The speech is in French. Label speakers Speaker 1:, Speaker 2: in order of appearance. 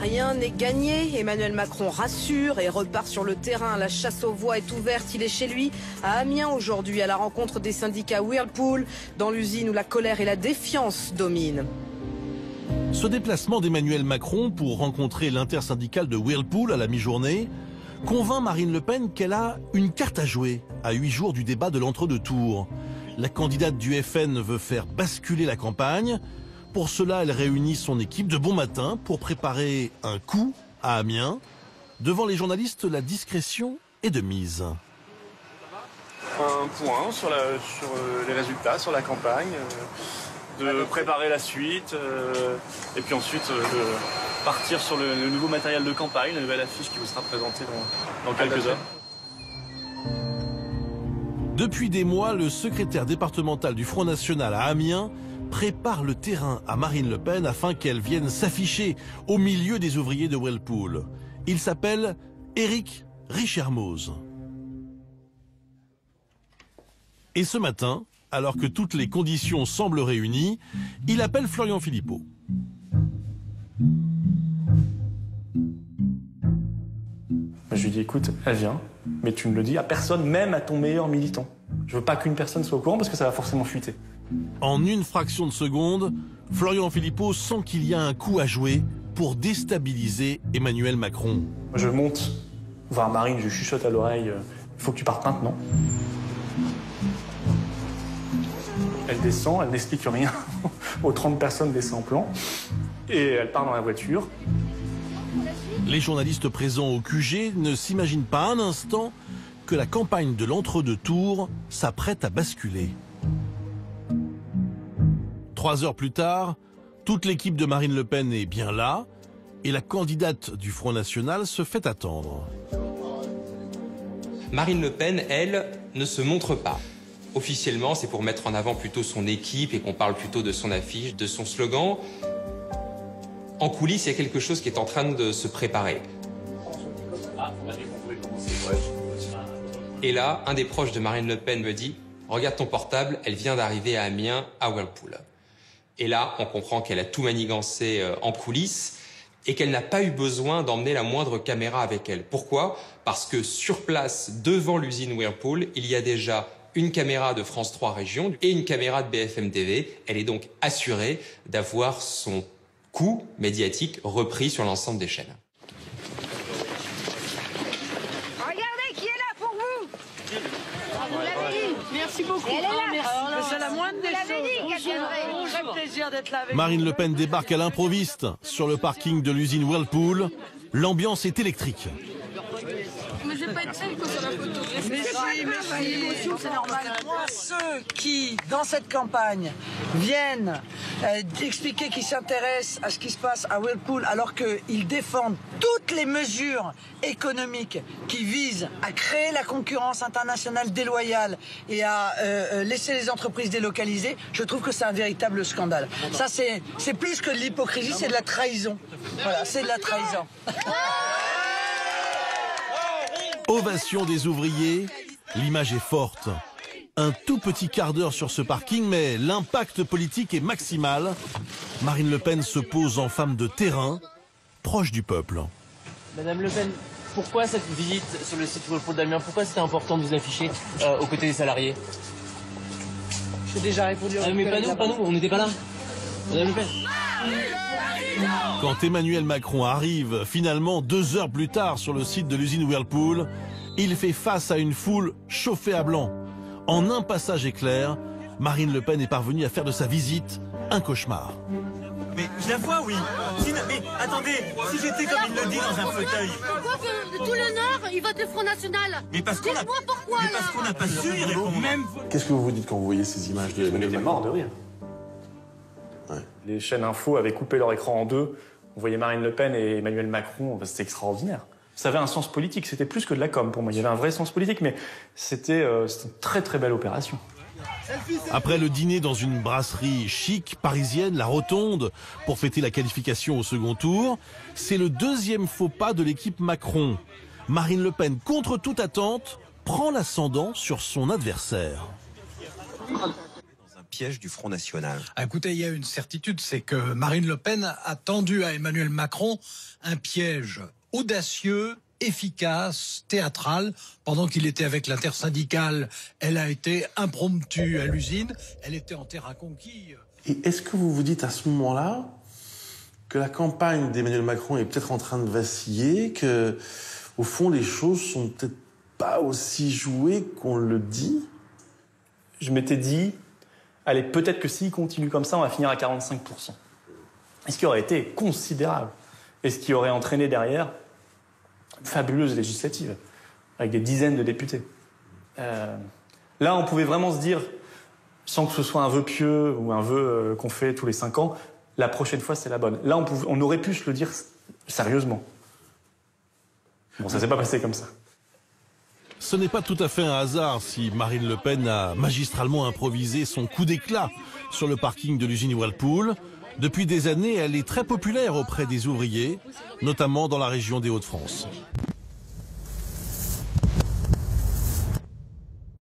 Speaker 1: rien n'est gagné. Emmanuel Macron rassure et repart sur le terrain. La chasse aux voix est ouverte. Il est chez lui à Amiens aujourd'hui à la rencontre des syndicats Whirlpool dans l'usine où la colère et la défiance dominent.
Speaker 2: Ce déplacement d'Emmanuel Macron pour rencontrer l'intersyndicale de Whirlpool à la mi-journée convainc Marine Le Pen qu'elle a une carte à jouer à 8 jours du débat de l'entre-deux tours. La candidate du FN veut faire basculer la campagne. Pour cela, elle réunit son équipe de bon matin pour préparer un coup à Amiens. Devant les journalistes, la discrétion est de mise.
Speaker 3: Un point sur les résultats, sur la campagne, de préparer la suite, et puis ensuite de partir sur le nouveau matériel de campagne, la nouvelle affiche qui vous sera présentée dans quelques heures.
Speaker 2: Depuis des mois, le secrétaire départemental du Front National à Amiens prépare le terrain à Marine Le Pen afin qu'elle vienne s'afficher au milieu des ouvriers de Whirlpool. Il s'appelle Éric Richermoz. Et ce matin, alors que toutes les conditions semblent réunies, il appelle Florian Philippot.
Speaker 3: Je lui dis, écoute, elle vient, mais tu ne le dis à personne, même à ton meilleur militant. Je veux pas qu'une personne soit au courant parce que ça va forcément fuiter.
Speaker 2: En une fraction de seconde, Florian Philippot sent qu'il y a un coup à jouer pour déstabiliser Emmanuel Macron.
Speaker 3: Je monte voir Marine, je lui chuchote à l'oreille, il faut que tu partes maintenant. Elle descend, elle n'explique rien aux 30 personnes laissées en plan, et elle part dans la voiture.
Speaker 2: Les journalistes présents au QG ne s'imaginent pas un instant que la campagne de l'entre-deux tours s'apprête à basculer. 3 heures plus tard, toute l'équipe de Marine Le Pen est bien là et la candidate du Front National se fait attendre.
Speaker 4: Marine Le Pen, elle, ne se montre pas. Officiellement, c'est pour mettre en avant plutôt son équipe et qu'on parle plutôt de son affiche, de son slogan. En coulisses, il y a quelque chose qui est en train de se préparer. Et là, un des proches de Marine Le Pen me dit « Regarde ton portable, elle vient d'arriver à Amiens, à Whirlpool ». Et là, on comprend qu'elle a tout manigancé en coulisses et qu'elle n'a pas eu besoin d'emmener la moindre caméra avec elle. Pourquoi? Parce que sur place, devant l'usine Whirlpool, il y a déjà une caméra de France 3 Région et une caméra de BFM TV. Elle est donc assurée d'avoir son coup médiatique repris sur l'ensemble des chaînes.
Speaker 5: Regardez qui est là pour vous. Vous l'avez dit.
Speaker 6: Merci beaucoup.
Speaker 5: Elle est là.
Speaker 6: Merci. C'est la moindre des choses.
Speaker 5: Bonjour.
Speaker 6: Très plaisir d'être là avec
Speaker 2: Marine
Speaker 6: vous.
Speaker 2: Le Pen débarque à l'improviste sur le parking de l'usine Whirlpool. L'ambiance est électrique.
Speaker 6: Mais je vais pas être seule sur la photo. Merci, c'est normal. Moi, ceux qui, dans cette campagne, viennent expliquer qu'ils s'intéressent à ce qui se passe à Whirlpool alors qu'ils défendent toutes les mesures économiques qui visent à créer la concurrence internationale déloyale et à laisser les entreprises délocalisées, je trouve que c'est un véritable scandale. Ça, c'est plus que de l'hypocrisie, c'est de la trahison. Voilà, c'est de la trahison.
Speaker 2: Ovation des ouvriers, l'image est forte. Un tout petit quart d'heure sur ce parking, mais l'impact politique est maximal. Marine Le Pen se pose en femme de terrain, proche du peuple.
Speaker 7: Madame Le Pen, pourquoi cette visite sur le site Whirlpool d'Amiens? Pourquoi c'était important de vous afficher aux côtés des salariés?
Speaker 6: J'ai déjà répondu à
Speaker 7: mais pas nous, on n'était pas là. Madame Le Pen.
Speaker 2: Quand Emmanuel Macron arrive finalement 2 heures plus tard sur le site de l'usine Whirlpool, il fait face à une foule chauffée à blanc. En un passage éclair, Marine Le Pen est parvenue à faire de sa visite un cauchemar.
Speaker 8: Mais je la vois, oui. Mais attendez, si j'étais comme il le dit dans un fauteuil.
Speaker 5: Pourquoi que tout le Nord, il vote le Front National?
Speaker 8: Mais parce qu'on a,
Speaker 5: Dites-moi pourquoi,
Speaker 8: mais parce qu'on n'a pas su y répondre.
Speaker 9: Qu'est-ce que vous vous dites quand vous voyez ces images de Emmanuel Macron?
Speaker 3: Mort de rire.
Speaker 9: Ouais.
Speaker 3: Les chaînes info avaient coupé leur écran en deux. On voyait Marine Le Pen et Emmanuel Macron, c'était extraordinaire. Ça avait un sens politique, c'était plus que de la com pour moi. Il y avait un vrai sens politique, mais c'était une très très belle opération.
Speaker 2: Après le dîner dans une brasserie chic parisienne, la Rotonde, pour fêter la qualification au second tour, c'est le deuxième faux pas de l'équipe Macron. Marine Le Pen, contre toute attente, prend l'ascendant sur son adversaire.
Speaker 10: siège du Front National?
Speaker 11: Écoutez, il y a une certitude, c'est que Marine Le Pen a tendu à Emmanuel Macron un piège audacieux, efficace, théâtral. Pendant qu'il était avec l'intersyndicale, elle a été impromptue à l'usine, elle était en terrain conquis.
Speaker 9: Et est-ce que vous vous dites à ce moment-là que la campagne d'Emmanuel Macron est peut-être en train de vaciller, que au fond les choses sont peut-être pas aussi jouées qu'on le dit?
Speaker 3: Je m'étais dit, allez, peut-être que s'il continue comme ça, on va finir à 45%. Et ce qui aurait été considérable. Et ce qui aurait entraîné derrière une fabuleuse législative, avec des dizaines de députés. Là, on pouvait vraiment se dire, sans que ce soit un vœu pieux ou un vœu qu'on fait tous les 5 ans, la prochaine fois, c'est la bonne. Là, on aurait pu se le dire sérieusement. Bon, ça s'est pas passé comme ça.
Speaker 2: Ce n'est pas tout à fait un hasard si Marine Le Pen a magistralement improvisé son coup d'éclat sur le parking de l'usine Whirlpool. Depuis des années, elle est très populaire auprès des ouvriers, notamment dans la région des Hauts-de-France.